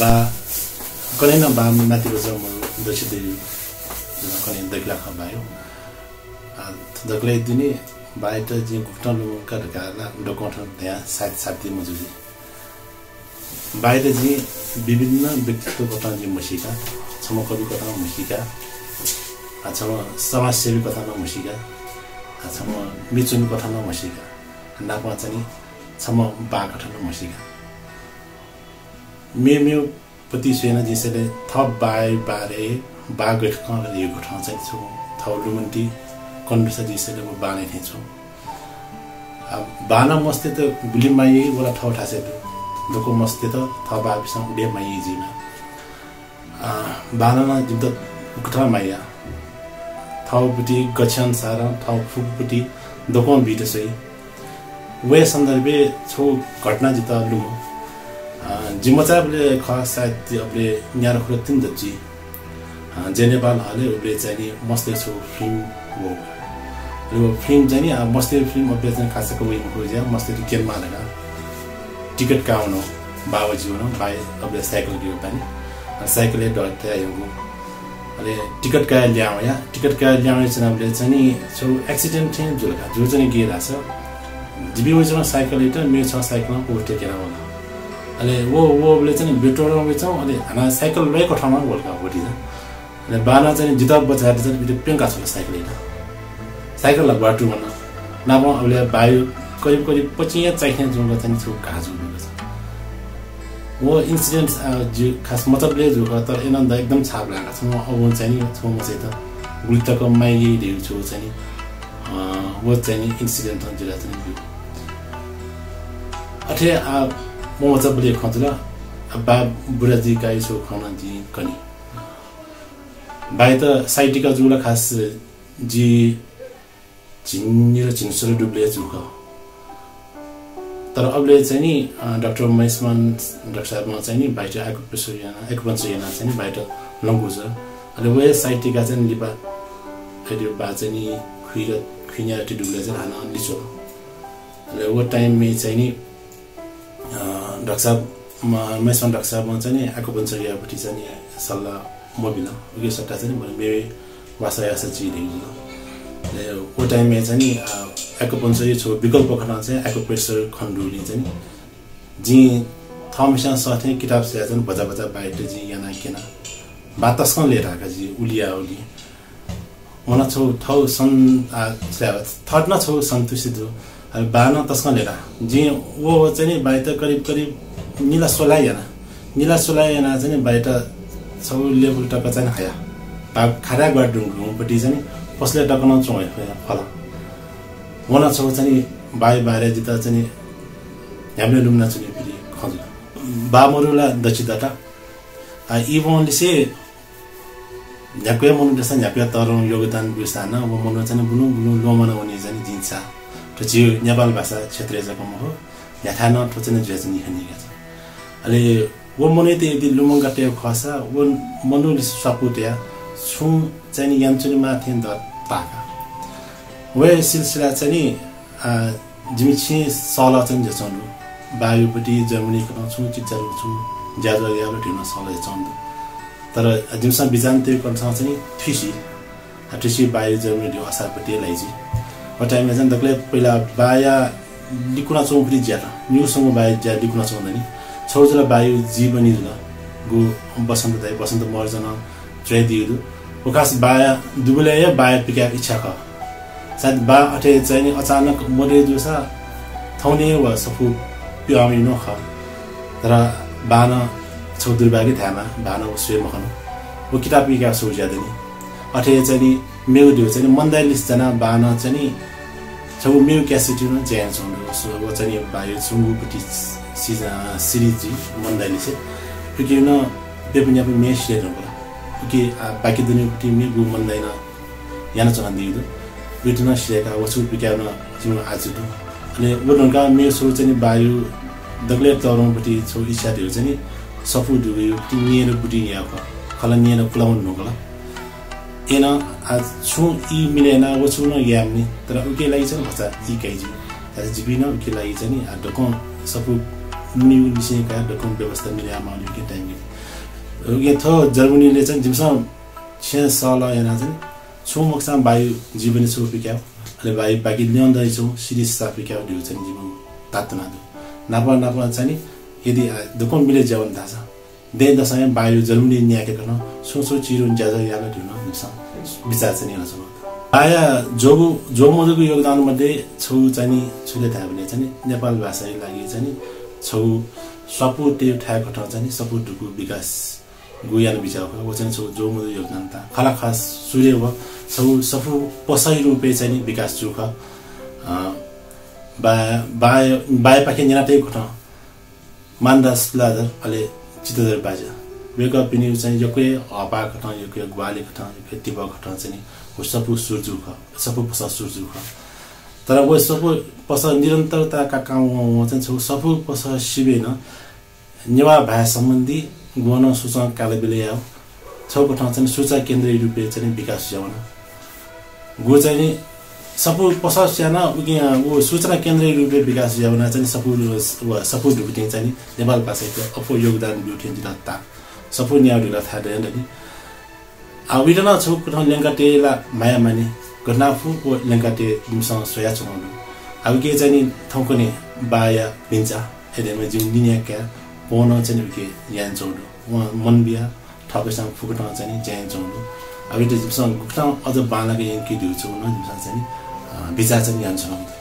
बा कने बा माथिको जम दक्षिण कने देखला खबायो दक्लै दिने बाइट जे घुटन का ढकाला डकोठन त्यहाँ साथी मजुजी बाइट जी विभिन्न व्यक्तित्व कथा जे मसिका छम कवि कथा मसिका छम समाजसेवी कथा मसिका छम मिचुन कथा मसिका नापा चाहिँ छम बा कथा मसिका मे पति सेना जिसले थप बाई बारे बा गठन यो गठन चाहिँ छु थौ लुमन्टी कन्डुसा जिसले म बाने थिछु बाना मस्ते त गुलिमाई वला ठौ ठासे दको मस्ते त थबा बिसम उडे माई जिना बाना जित उकठा माया थौ बुटी गछन सारा थौ फुकपुटी दको बिट सही वे सन्दर्भे छौ घटना जित लु जिमचाबले खास सायद अपले न्यार खरो तिन दची जे नेपाल हाले उले चाहिँ मस्ते छौ फिल्म हो यो फिल्म चाहिँ नि मस्ते फिल्म अपले चाहिँ खासको वे हो जे मस्ते टिकट मालेगा टिकट काउनो बाबजी हो बाइ अपले साइकल दियो पनि साइकलले डट्थे आयो अले टिकट का ल्याउ या टिकट का ल्याउ चाहिँ अपले चाहिँ नि छौ एक्सिडेन्ट थियो जुलका जो चाहिँ गेरा छ जिबी वजन साइकल त मेरो छ साइकलमा उठे केरा होला अले वोले चाहिँ बेटोरमा बेचौं अले हाना साइकल ल्याएको ठाउँमा बोलका होटी अले बाना चाहिँ जिता बचाएर चाहिँ बिटे पेंका छ साइकल एटा साइकल ला बाटु भन्न नाम अले बायु करिब 25 चाहिने जुन चाहिँ छु काजु छ वो इन्सिडेन्ट जो खास मतलबले जो तर एनन्द एकदम छाप लागेको छ म अब चाहिँ नि छ म चाहिँ त गुल्तको माइली दिउ छु चाहिँ वो चाहिँ इन्सिडेन्ट हुन्छ चाहिँ अथे म चाहिँ खतरा बा बुढाजी गाई सो खाना जी कनी बाइ त साइटिका जुला खास जी जिन्नेर जिन्सले डुब्ले जुक तर अबले चाहिँ नि डाक्टर महेशमान डाक्टर साहबमा चाहिँ नि बाइट आको पेसोयाना एकपन्चयाना चाहिँ नि बाइट लंगु छ अनि वे साइटिका चाहिँ लिपा फेरि बा चाहिँ नि खुइना डुब्ले चाहिँ हाना लिचो अनि वो टाइम मे चाहिँ नि डाक्टर साहब महेशमान डाक्टर साहबमा चाहिँ नि आको पञ्चयापट्टि चाहिँ नि सल्लाह मोबिला उयो सट्टा चाहिँ मेरो वासायासा चिदिन्छ वो टाइम में चाहिँ नि एक्युपंक्चर छो विकल्प खना चाहिँ एक्युप्रेशर खण्डुले चाहिँ जी थमसा साथे किताब से चाहिँ बजा बाइट जी याना केना बातस्कन लिएर आका जी उलिया उली मना छौ थौ सन थर्ड न छौ सन्तुष्टि दो बाना तस्कन लिएर जी वो चाहिँ नि बाइट करिब नीला सोलायना चाहिँ बाइट छौ लेभल टक चाहिँ खाया बा खारा गर्डुङु पटी चाहिँ कसले टकन चोय फला वना छौ चाहिँ बाइ बारे जिता चाहिँ हामीले लुम्ना चाहिँ फेरि खज बामरुला दचिदाटा इवनले से झ्याक्वे मनु दसा झ्याक्वे तरौ योगदान बिसाना व मनु चाहिँ बुनु लोमना वनी चाहिँ जिन्सा त जे नेपाल भाषा क्षेत्रीय जगमा हो याथान त चाहिँ जे चाहिँ निखनिगा छ अले वो मने ते यदि लुमंगाटे खसा वो मनुले सपुत्या छु चाहिँ यान्चुनी माथि द ताका वे सिलसिला चाहिँ जिमिछि सला चाहिँ जचनु बायुपटी जर्मनी को छु चिचारु छु ज्यादा यालो टिन सला चन्द तर जिमसा बिजान्ते कन्सा चाहिँ थिसी बायु जर्मनी दियो असापटी लाइजी ओ टाइममा चाहिँ दक्ले पहिला बाया लिकुना चौपटी ज्यादा न्यूसँग बायु ज्या लिकुना चौँदैन छौजला बायु जीवनी दुला गो बसन्त मर्जन ट्रे दियो उकास बाया दुबले या बाया पिका इच्छा का सायद बा अठे चाहिँ अचानक मरे जुसा थौने व सफु पियामी न ख तर बाना छौ दुर्भाग्य थामा बाना उसले मखन वो किताब पिका सो ज्यादा नि अठे चाहिँ मेउ दियो चाहिँ मन्दालिस जना बाना चाहिँ छौ मेउ क्यासिटी न ज्यान छ सो वो चाहिँ बायु सुंगु पटी सिरिज मन्दालिस किन पेपनिया पे मेश ले होला कि बाकी दुनिया टिमले गु मन्दैन याना चलन दियो बिटना शिका वसु पिकाउन जिउ आजुदु अनि वडनका मेरो सो चाहिँ बायु दगले तरमपट्टि छौ इच्छा दियो चाहिँ सफु दुयो तिमीएर बुटी याको खलनिएर पुलाउन नगला एन आज छु इ मिलेन वसु न यामनी तर उके लागि चाहिँ भचा इ काइजु आज जिबिन उके लागि चाहिँ डको सफु मुनि विषयका डको व्यवस्था मिले आमाउने के टाइम यो थ जर्मनीले चाहिँ जिमसँग छे साल yana चाहिँ छु मक्सम बायु जीवन छु पिक्याउ अहिले बायु बाकी ल्याउँदै छु सिरिस सा पिक्याउ दिउ चाहिँ जीवन तातना दु नापा चाहिँ यदि दुकोन मिले जावन थाहा छ देन दसैँ बायु जर्मनी न्याके गर्न सोचो चिरो ज्यादा याला दिउन विचार चाहिँ यहाँ छ आया जो मजुको योगदान मध्ये छौ चाहिँ छुले थाहा भने चाहिँ नेपाल भाषाको लागि चाहिँ छौ सपु टेउ ठाएको ठाउँ चाहिँ सपु ढुकु विकास गुयान बिचाको वो चाहिँ छौ जो मजु योगदान त खला खास सूर्य व छौ सफु पसै रुपे चाहिँ विकास जुख बाय पाखे निनाटे खट मानदास लादर अले चितदर बाजा वेगा पिनि चाहिँ यके हपा खट यके ग्वाले खट यके तिबा खट चाहिँ वो सपु सुरजु ख सपु पसा सुरजु ख तर वो सपु पसा निरन्तरता का काम चाहिँ छौ सपु पसा शिवेन नेवा भाषा सम्बन्धी गुण सूचना कालबेले आउ छौ कठा चाहिँ सूचना केन्द्रीय रूपले चाहिँ विकास ल्याउन गो चाहिँ सपु पसा स्याना वो सूचना केन्द्रीय रूपले विकास ल्याउन चाहिँ सपु ढुकुटी चाहिँ नेपाल भाषाको अपो योगदान ब्युटी दिलाता सपु न्याउ दिला थाहादैन नि आविदना छौ कठा लेंगाटेला माया माने घटनाफु ओ लेंगाटे दिमसँग सोया चुनाउनु अब के चाहिँ थौकने बाया बिन्चा एदेमा जिउ निन्याका पोन चाहिँ के यान चौडो मन बिया ठपेसँग फुकटा चाहिँ ज्यान चौडो अब त्यो जिमसँग गुक्टा अझ बालाको यान के दिउ छु न जिमसँग चाहिँ विचार चाहिँ यान चौडो